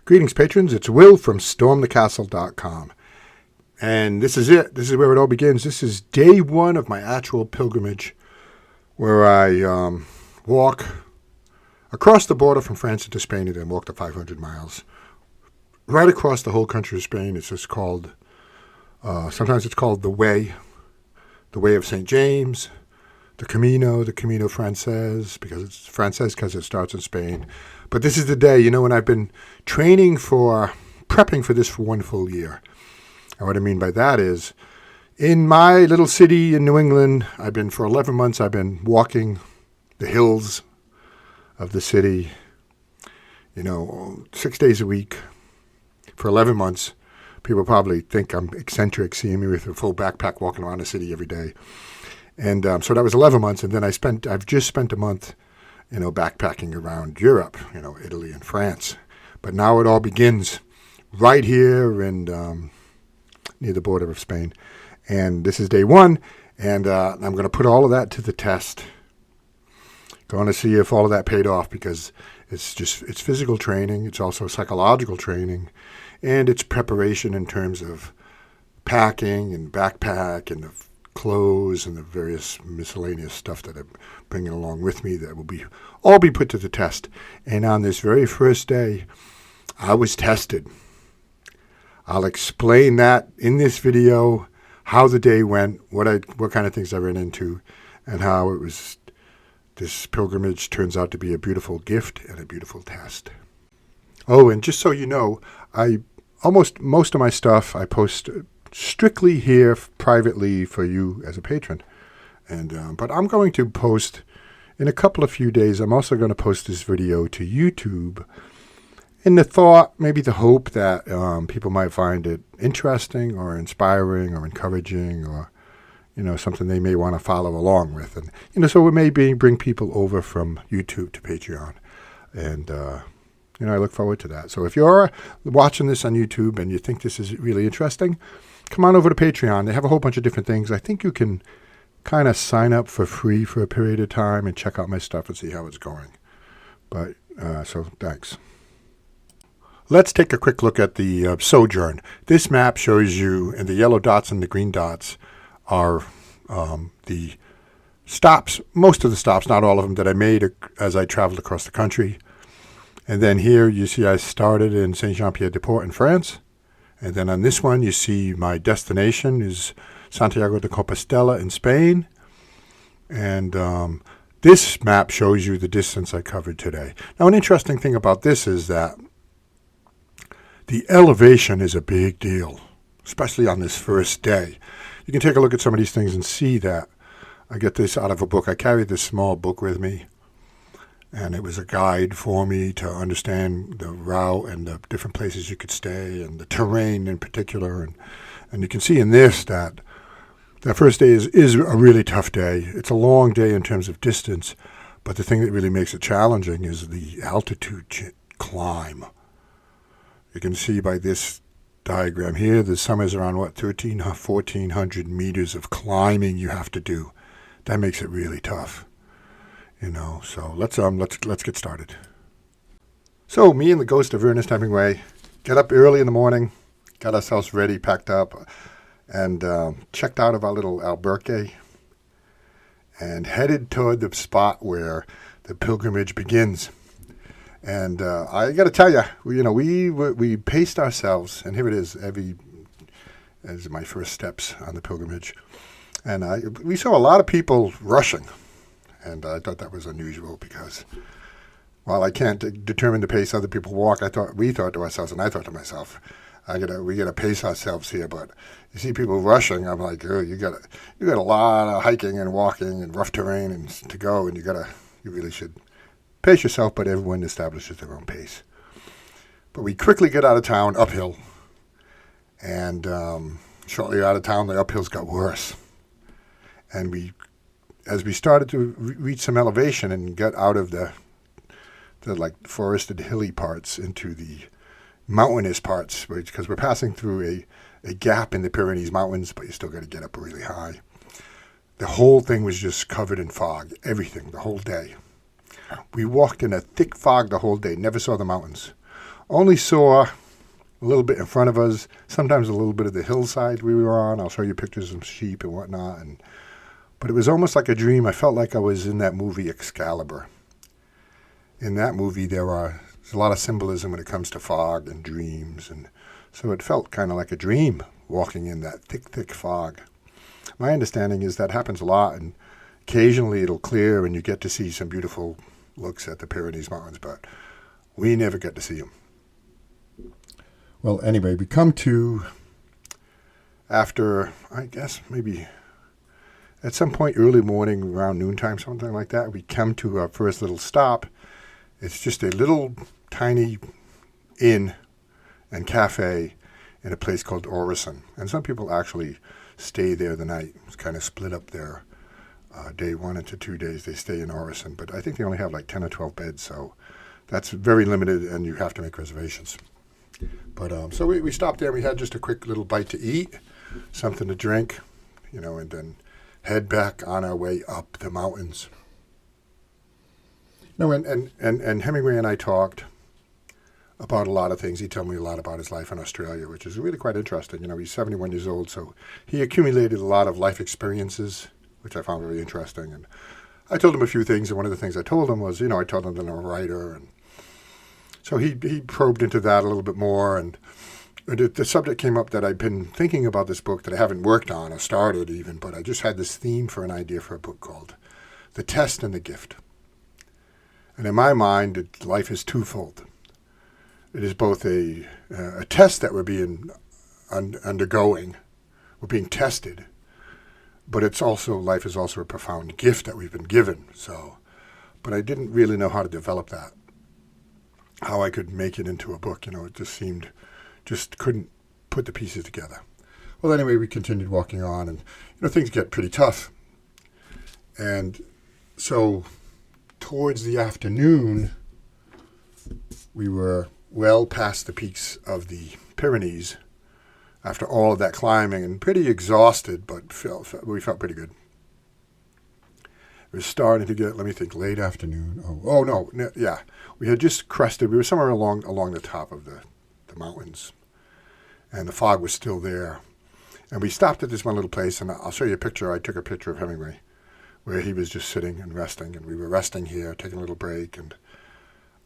Greetings, patrons. It's Will from StormTheCastle.com. And this is it. This is where it all begins. This is day one of my actual pilgrimage, where I walk across the border from France into Spain and then walk the 500 miles. Right across the whole country of Spain. It's just called, sometimes it's called the Way of St. James, the Camino Frances, because it's Frances because it starts in Spain. But this is the day, when I've been prepping for this for 1 full year. And what I mean by that is, in my little city in New England, for 11 months, I've been walking the hills of the city, 6 days a week for 11 months. People probably think I'm eccentric, seeing me with a full backpack walking around the city every day. And so that was 11 months. And then I've just spent a month, backpacking around Europe, Italy and France. But now it all begins right here and near the border of Spain. And this is day one. And I'm going to put all of that to the test. Going to see if all of that paid off, because it's physical training. It's also psychological training. And it's preparation in terms of packing and backpack and the clothes and the various miscellaneous stuff that I'm bringing along with me that will all be put to the test. And on this very first day, I was tested. I'll explain that in this video, how the day went, what kind of things I ran into, and how this pilgrimage turns out to be a beautiful gift and a beautiful test. Oh, and just so you know, most of my stuff I post strictly here privately for you as a patron. And but I'm going to post in a few days. I'm also going to post this video to YouTube in the thought, maybe the hope that people might find it interesting or inspiring or encouraging, or something they may want to follow along with. And so it may bring people over from YouTube to Patreon. And I look forward to that. So if you're watching this on YouTube and you think this is really interesting, come on over to Patreon. They have a whole bunch of different things. I think you can kind of sign up for free for a period of time and check out my stuff and see how it's going. But so thanks. Let's take a quick look at the sojourn. This map shows you, and the yellow dots and the green dots are the stops, most of the stops, not all of them, that I made as I traveled across the country. And then here you see I started in Saint-Jean-Pied-de-Port in France. And then on this one you see my destination is Santiago de Compostela in Spain. And this map shows you the distance I covered today. Now, an interesting thing about this is that the elevation is a big deal, especially on this first day. You can take a look at some of these things and see that. I get this out of a book. I carried this small book with me, and it was a guide for me to understand the route and the different places you could stay and the terrain in particular. And you can see in this that first day is a really tough day. It's a long day in terms of distance, but the thing that really makes it challenging is the altitude climb. You can see by this diagram here, the sum is around 1,400 meters of climbing you have to do. That makes it really tough. So let's get started. So me and the ghost of Ernest Hemingway get up early in the morning, got ourselves ready, packed up, and checked out of our little albergue and headed toward the spot where the pilgrimage begins. And I got to tell you, we paced ourselves, and here it is, as my first steps on the pilgrimage. And we saw a lot of people rushing, and I thought that was unusual because while I can't determine the pace other people walk, we thought to ourselves, and I thought to myself, we gotta pace ourselves here. But you see people rushing, I'm like, oh, you got a lot of hiking and walking and rough terrain and to go, and you really should pace yourself, but everyone establishes their own pace. But we quickly get out of town, uphill. And shortly out of town, the uphills got worse. And as we started to reach some elevation and get out of the forested hilly parts into the mountainous parts, because we're passing through a gap in the Pyrenees Mountains, but you still got to get up really high. The whole thing was just covered in fog, everything, the whole day. We walked in a thick fog the whole day, never saw the mountains. only saw a little bit in front of us, sometimes a little bit of the hillside we were on. I'll show you pictures of sheep and whatnot. But it was almost like a dream. I felt like I was in that movie Excalibur. In that movie, there's a lot of symbolism when it comes to fog and dreams. And so it felt kind of like a dream walking in that thick, thick fog. My understanding is that happens a lot, and occasionally it'll clear and you get to see some beautiful looks at the Pyrenees Mountains, but we never get to see them. Well, anyway, we come to, after, I guess, maybe at some point early morning, around noontime, something like that, we come to our first little stop. It's just a little tiny inn and cafe in a place called Orison. And some people actually stay there the night. It's kind of split up their day 1 into 2 days. They stay in Orison, but I think they only have like 10 or 12 beds, so that's very limited, and you have to make reservations. But so we stopped there. We had just a quick little bite to eat, something to drink, and then head back on our way up the mountains. And Hemingway and I talked about a lot of things. He told me a lot about his life in Australia, which is really quite interesting. He's 71 years old, so he accumulated a lot of life experiences, which I found very interesting. And I told him a few things, and one of the things I told him was, I told him that I'm a writer, and so he probed into that a little bit more, and the subject came up that I've been thinking about this book that I haven't worked on or started even, but I just had this theme for an idea for a book called The Test and the Gift. And in my mind, life is twofold. It is both a test that we're being undergoing, we're being tested, but life is also a profound gift that we've been given. But I didn't really know how to develop that, how I could make it into a book. It just couldn't put the pieces together. Well, anyway, we continued walking on, and things get pretty tough. And so towards the afternoon, we were well past the peaks of the Pyrenees after all of that climbing, and pretty exhausted, but we felt pretty good. It was starting to get, let me think, late afternoon. We had just crested. We were somewhere along the top of the mountains, and the fog was still there. And we stopped at this one little place, and I'll show you a picture. I took a picture of Hemingway, where he was just sitting and resting, and we were resting here, taking a little break, and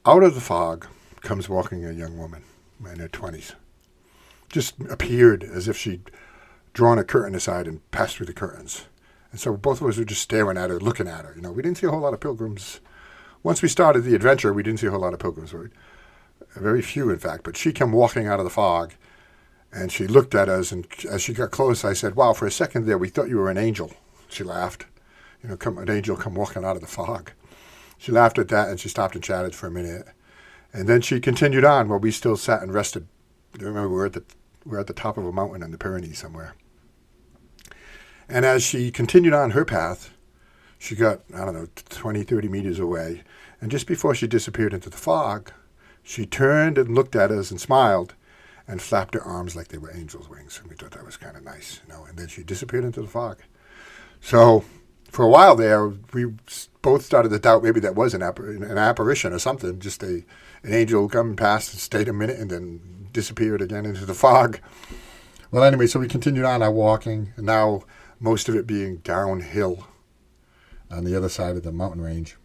out of the fog comes walking a young woman in her 20s. Just appeared as if she'd drawn a curtain aside and passed through the curtains. And so both of us were just staring at her, looking at her. We didn't see a whole lot of pilgrims. Once we started the adventure, we didn't see a whole lot of pilgrims. Very few, in fact. But she came walking out of the fog, and she looked at us, and as she got close, I said, "Wow, for a second there, we thought you were an angel." She laughed. An angel come walking out of the fog. She laughed at that, and she stopped and chatted for a minute. And then she continued on while we still sat and rested. Remember, we're at the top of a mountain in the Pyrenees somewhere. And as she continued on her path, she got, 20, 30 meters away. And just before she disappeared into the fog, she turned and looked at us and smiled and flapped her arms like they were angel's wings. And we thought that was kind of nice, And then she disappeared into the fog. So for a while there, we both started to doubt maybe that was an apparition or something, just an angel coming past and stayed a minute and then disappeared again into the fog. Well, anyway, so we continued on our walking, and now most of it being downhill on the other side of the mountain range,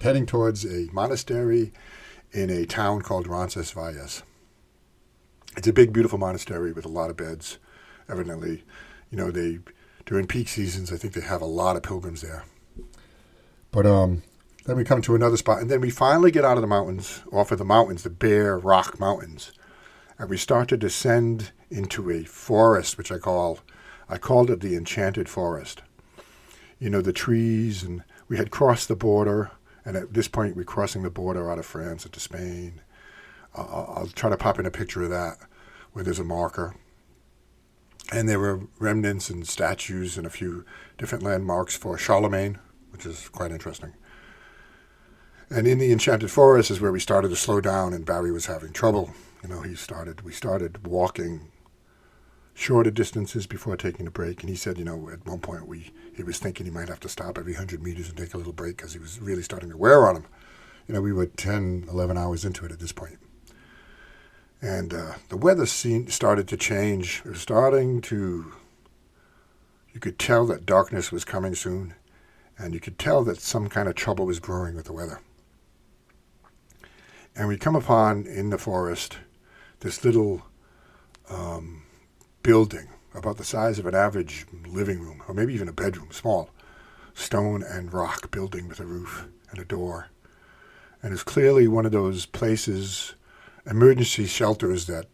heading towards a monastery in a town called Roncesvalles. It's a big, beautiful monastery with a lot of beds. Evidently, during peak seasons, I think they have a lot of pilgrims there. But then we come to another spot, and then we finally get out of the mountains, off of the mountains, the bare rock mountains, and we start to descend into a forest, which I called it the Enchanted Forest. The trees, and we had crossed the border, and at this point we're crossing the border out of France into Spain. I'll try to pop in a picture of that, where there's a marker. And there were remnants and statues and a few different landmarks for Charlemagne, which is quite interesting. And in the Enchanted Forest is where we started to slow down, and Barry was having trouble. We started walking shorter distances before taking a break. And he said, at one point he was thinking he might have to stop every 100 meters and take a little break because he was really starting to wear on him. We were 10, 11 hours into it at this point. And the weather started to change. It was starting to, you could tell that darkness was coming soon, and you could tell that some kind of trouble was brewing with the weather. And we come upon, in the forest, this little building about the size of an average living room, or maybe even a bedroom, small, stone and rock building with a roof and a door. And it's clearly one of those places, emergency shelters that,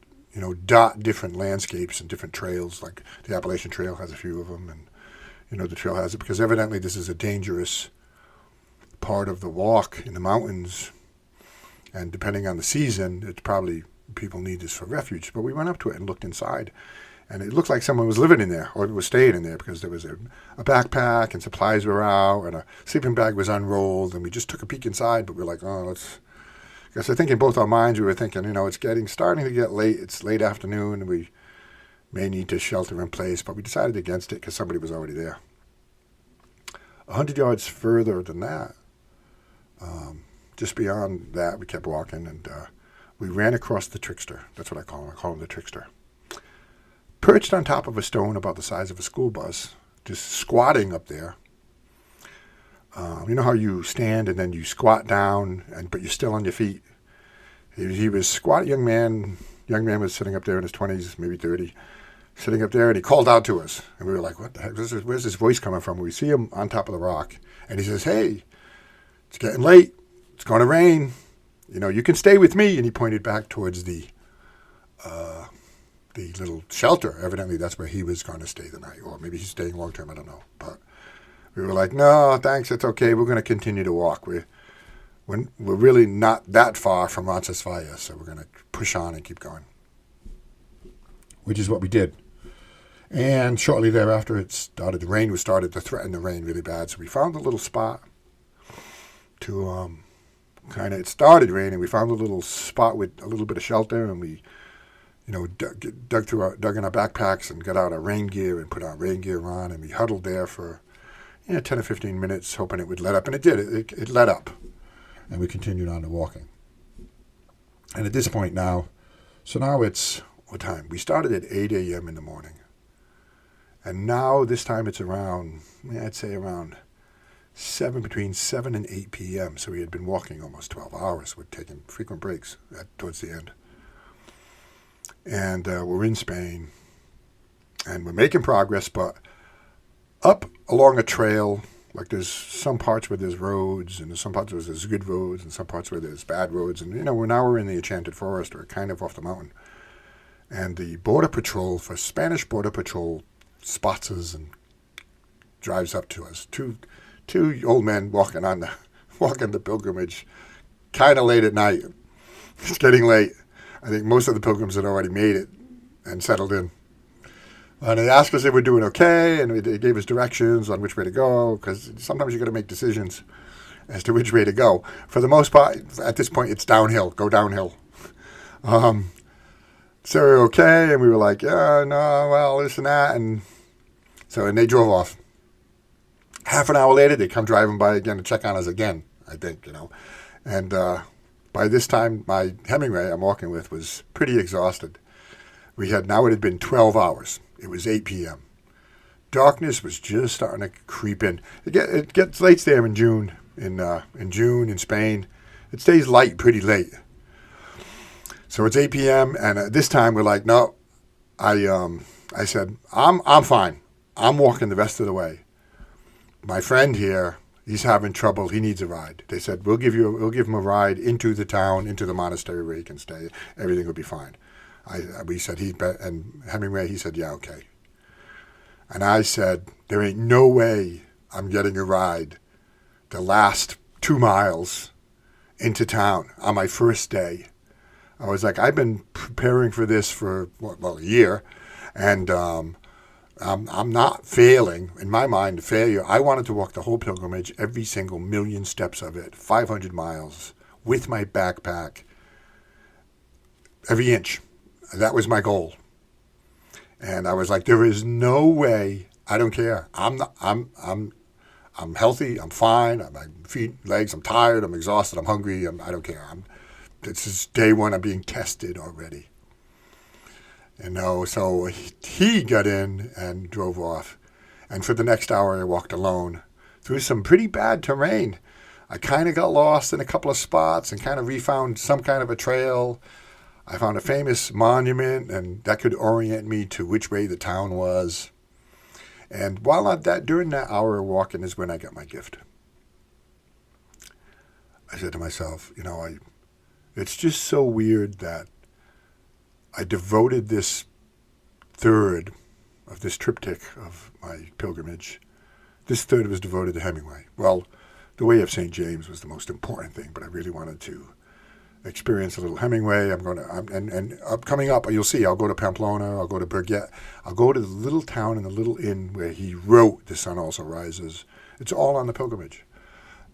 dot different landscapes and different trails, like the Appalachian Trail has a few of them, and, the trail has it, because evidently this is a dangerous part of the walk in the mountains. And depending on the season, it's probably people need this for refuge. But we went up to it and looked inside. And it looked like someone was living in there or was staying in there, because there was a backpack and supplies were out and a sleeping bag was unrolled. And we just took a peek inside, but we were like, because I think in both our minds we were thinking, it's starting to get late. It's late afternoon and we may need to shelter in place. But we decided against it because somebody was already there. 100 yards further than that, just beyond that, we kept walking, and we ran across the Trickster. That's what I call him. I call him the Trickster. Perched on top of a stone about the size of a school bus, just squatting up there. You know how you stand and then you squat down, but you're still on your feet? He was squat, young man was sitting up there in his 20s, maybe 30, sitting up there, and he called out to us. And we were like, what the heck? Where's this voice coming from? We see him on top of the rock, and he says, hey, it's getting late. It's going to rain. You can stay with me. And he pointed back towards the little shelter. Evidently, that's where he was going to stay the night. Or maybe he's staying long term. I don't know. But we were like, no, thanks. It's okay. We're going to continue to walk. We're really not that far from Roncesvalles, so we're going to push on and keep going. Which is what we did. And shortly thereafter, the rain was started to threaten the rain really bad. So we found a little spot to it started raining. We found a little spot with a little bit of shelter, and we, dug in our backpacks and got out our rain gear and put our rain gear on, and we huddled there for 10 or 15 minutes, hoping it would let up. And it did. It let up. And we continued on to walking. And at this point now it's, what time? We started at 8 a.m. in the morning. And now this time it's around, I'd say around between 7 and 8 p.m. So we had been walking almost 12 hours. We're taking frequent breaks towards the end. And we're in Spain. And we're making progress, but up along a trail, like there's some parts where there's roads, and there's some parts where there's good roads, and some parts where there's bad roads. And, we're in the Enchanted Forest, or kind of off the mountain. And the Spanish Border Patrol spots us and drives up to us. Two old men walking the pilgrimage, kind of late at night. It's getting late. I think most of the pilgrims had already made it and settled in. And they asked us if we're doing okay, and they gave us directions on which way to go, because sometimes you got to make decisions as to which way to go. For the most part, at this point, it's downhill. Go downhill. So we're okay, and we were like, yeah, no, well, this and that. And they drove off. Half an hour later, they come driving by again to check on us again, I think, And by this time, my Hemingway I'm walking with was pretty exhausted. It had been 12 hours. It was 8 p.m. Darkness was just starting to creep in. It gets late there in June. In June in Spain, it stays light pretty late. So it's 8 p.m. and this time we're like, no. I said, I'm fine. I'm walking the rest of the way. My friend here, he's having trouble. He needs a ride. They said, we'll give him a ride into the town, into the monastery where he can stay. Everything will be fine. We said and Hemingway, he said, yeah, okay. And I said, there ain't no way I'm getting a ride the last 2 miles into town on my first day. I was like, I've been preparing for this for, a year, and I'm not failing. In my mind, failure. I wanted to walk the whole pilgrimage, every single million steps of it, 500 miles, with my backpack, every inch. That was my goal. And I was like, there is no way. I don't care. I'm healthy. I'm fine. My feet, legs. I'm tired. I'm exhausted. I'm hungry. I don't care. This is day one. I'm being tested already. So he got in and drove off. And for the next hour, I walked alone through some pretty bad terrain. I kind of got lost in a couple of spots and kind of refound some kind of a trail. I found a famous monument, and that could orient me to which way the town was. And during that hour of walking is when I got my gift. I said to myself, it's just so weird that I devoted this third of this triptych of my pilgrimage. This third was devoted to Hemingway. Well, the Way of St. James was the most important thing, but I really wanted to experience a little Hemingway. Coming up, you'll see, I'll go to Pamplona, I'll go to Berget, I'll go to the little town and the little inn where he wrote The Sun Also Rises. It's all on the pilgrimage.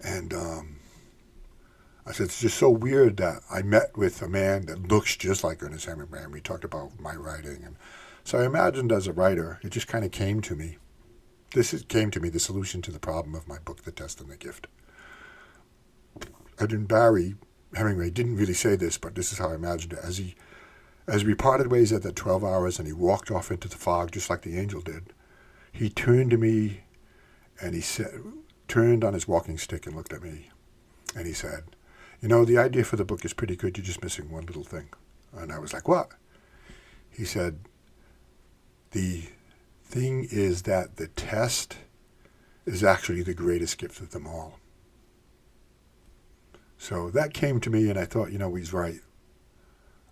And I said, it's just so weird that I met with a man that looks just like Ernest Hemingway, and we talked about my writing. And so I imagined as a writer, it just kind of came to me. The solution to the problem of my book, The Test and the Gift. Barry Hemingway didn't really say this, but this is how I imagined it. As we parted ways at that 12 hours and he walked off into the fog just like the angel did, he turned to me and turned on his walking stick and looked at me. And he said, the idea for the book is pretty good. You're just missing one little thing. And I was like, what? He said, the thing is that the test is actually the greatest gift of them all. So that came to me, and I thought, he's right.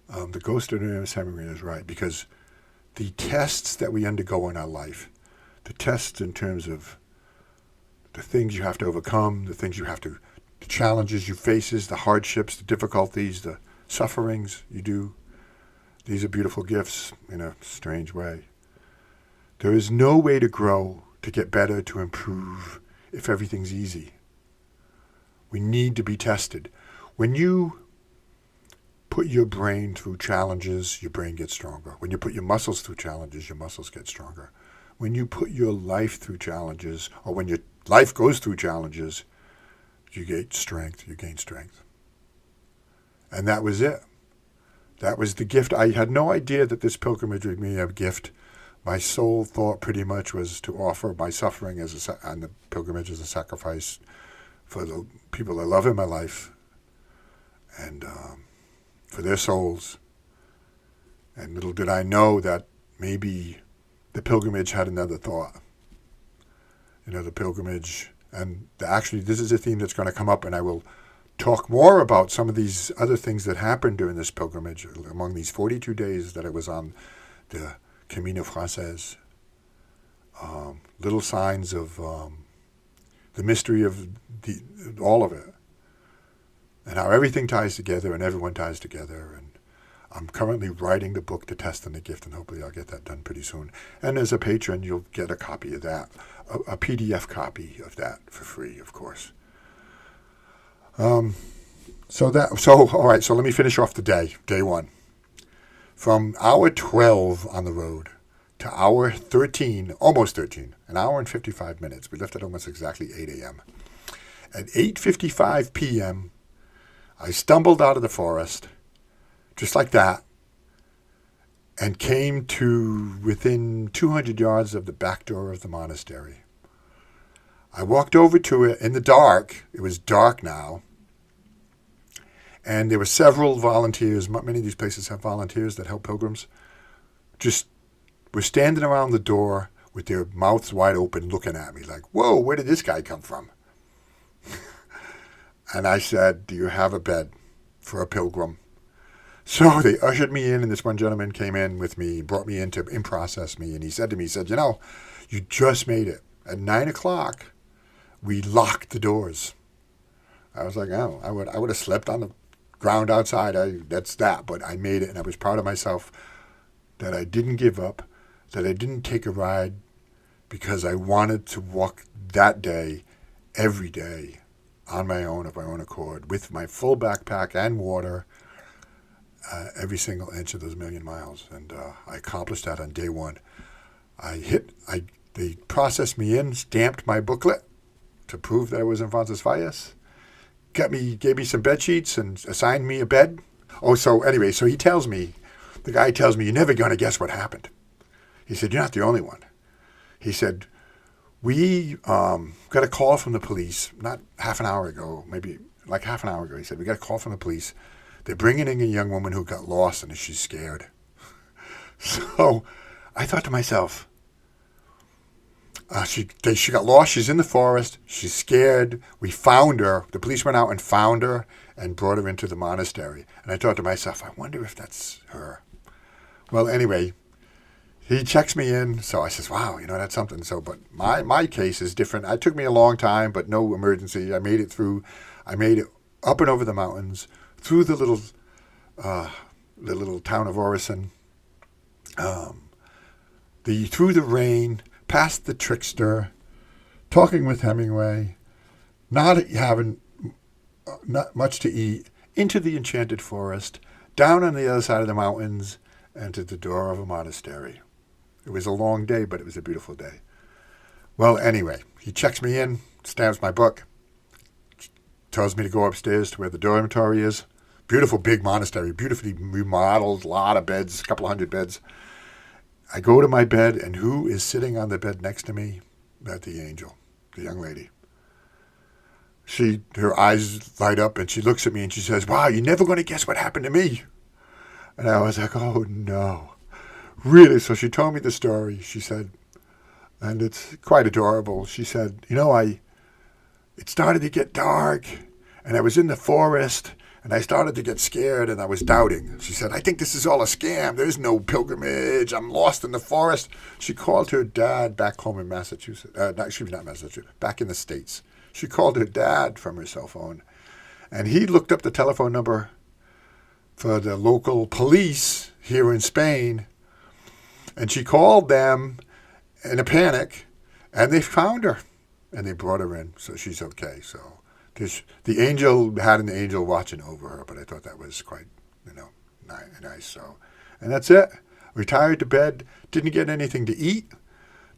The ghost of Ernest Hemingway is right, because the tests that we undergo in our life, the tests in terms of the things you have to overcome, the challenges you faces, the hardships, the difficulties, the sufferings you do, these are beautiful gifts in a strange way. There is no way to grow, to get better, to improve, if everything's easy. We need to be tested. When you put your brain through challenges, your brain gets stronger. When you put your muscles through challenges, your muscles get stronger. When you put your life through challenges, or when your life goes through challenges, you gain strength. And that was it. That was the gift. I had no idea that this pilgrimage would be a gift. My sole thought pretty much was to offer my suffering on the pilgrimage as a sacrifice for the people I love in my life, and for their souls. And little did I know that maybe the pilgrimage had another thought. The pilgrimage, and actually this is a theme that's going to come up, and I will talk more about some of these other things that happened during this pilgrimage, among these 42 days that I was on the Camino Frances. Little signs of the mystery of all of it, and how everything ties together and everyone ties together. And I'm currently writing the book, The Test and the Gift, and hopefully I'll get that done pretty soon. And as a patron, you'll get a copy of that, a PDF copy of that for free, of course. All right, so let me finish off the day one. From hour 12 on the road to hour 13, almost 13, an hour and 55 minutes. We left at almost exactly 8 a.m. At 8:55 p.m., I stumbled out of the forest, just like that, and came to within 200 yards of the back door of the monastery. I walked over to it in the dark. It was dark now. And there were several volunteers. Many of these places have volunteers that help pilgrims. Just were standing around the door with their mouths wide open looking at me like, whoa, where did this guy come from? And I said, do you have a bed for a pilgrim? So they ushered me in, and this one gentleman came in with me, brought me in to in-process me, and he said to me, you just made it. At 9 o'clock, we locked the doors. I was like, oh, I would have slept on the ground outside. But I made it, and I was proud of myself that I didn't give up, that I didn't take a ride, because I wanted to walk that day, every day, on my own, of my own accord, with my full backpack and water, every single inch of those 1,000,000 miles. And I accomplished that on day one. They processed me in, stamped my booklet to prove that I was in Roncesvalles, gave me some bed sheets and assigned me a bed. So he tells me The guy tells me, "You're never going to guess what happened." He said, "You're not the only one." He said, "We got a call from the police not half an hour ago, maybe like half an hour ago." He said, "We got a call from the police. They're bringing in a young woman who got lost and she's scared." So I thought to myself, she got lost. She's in the forest. She's scared. We found her. The police went out and found her and brought her into the monastery. And I thought to myself, I wonder if that's her. Well, anyway, he checks me in. So I says, wow, that's something. So, but my case is different. It took me a long time, but no emergency. I made it through. I made it up and over the mountains, through the little town of Orison, through the rain, past the Trickster, talking with Hemingway, not much to eat, into the Enchanted forest, down on the other side of the mountains, and to the door of a monastery. It was a long day, but it was a beautiful day. Well, anyway, he checks me in, stamps my book, tells me to go upstairs to where the dormitory is. Beautiful big monastery, beautifully remodeled, a lot of beds, a couple 100 beds. I go to my bed, and who is sitting on the bed next to me? That's the angel, the young lady. Her eyes light up, and she looks at me, and she says, "Wow, you're never going to guess what happened to me." And I was like, oh, no. Really? So she told me the story, she said, and it's quite adorable. She said, it started to get dark, and I was in the forest, and I started to get scared, and I was doubting. She said, "I think this is all a scam. There's no pilgrimage. I'm lost in the forest." She called her dad back home in Massachusetts. Not Massachusetts, back in the States. She called her dad from her cell phone, and he looked up the telephone number for the local police here in Spain, and she called them in a panic, and they found her, and they brought her in, so she's okay. So the angel had an angel watching over her, but I thought that was quite, nice. So, and that's it. Retired to bed, didn't get anything to eat,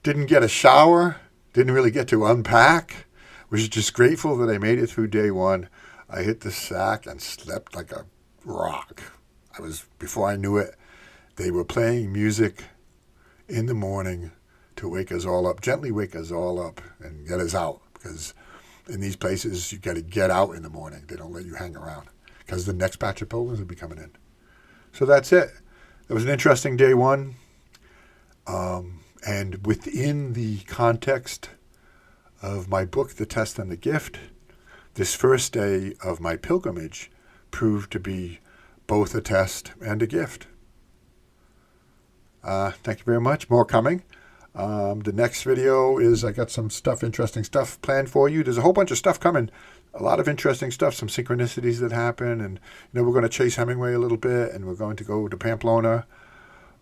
didn't get a shower, didn't really get to unpack. Was just grateful that I made it through day one. I hit the sack and slept like a rock. Before I knew it, they were playing music in the morning to wake us all up, gently wake us all up and get us out, because in these places, you got to get out in the morning. They don't let you hang around because the next batch of pilgrims will be coming in. So that's it. It was an interesting day one. And within the context of my book, The Test and the Gift, this first day of my pilgrimage proved to be both a test and a gift. Thank you very much. More coming. The next video is, I got some interesting stuff planned for you. There's a whole bunch of stuff coming, a lot of interesting stuff, some synchronicities that happen, and we're going to chase Hemingway a little bit, and we're going to go to Pamplona.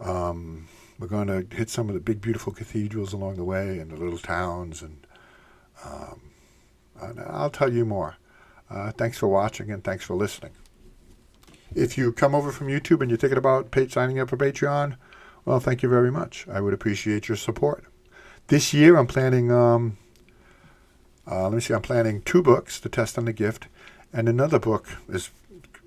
We're going to hit some of the big, beautiful cathedrals along the way, and the little towns, and I'll tell you more. Thanks for watching, and thanks for listening. If you come over from YouTube and you're thinking about signing up for Patreon, well, thank you very much. I would appreciate your support. This year, I'm planning, I'm planning 2 books, The Test and the Gift, and another book is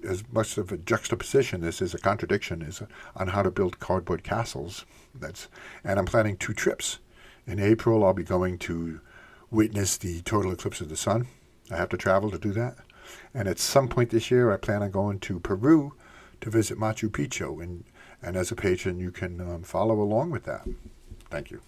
as much of a juxtaposition. This is a contradiction, is on how to build cardboard castles. And I'm planning 2 trips. In April, I'll be going to witness the total eclipse of the sun. I have to travel to do that. And at some point this year, I plan on going to Peru to visit Machu Picchu. And as a patron, you can follow along with that. Thank you.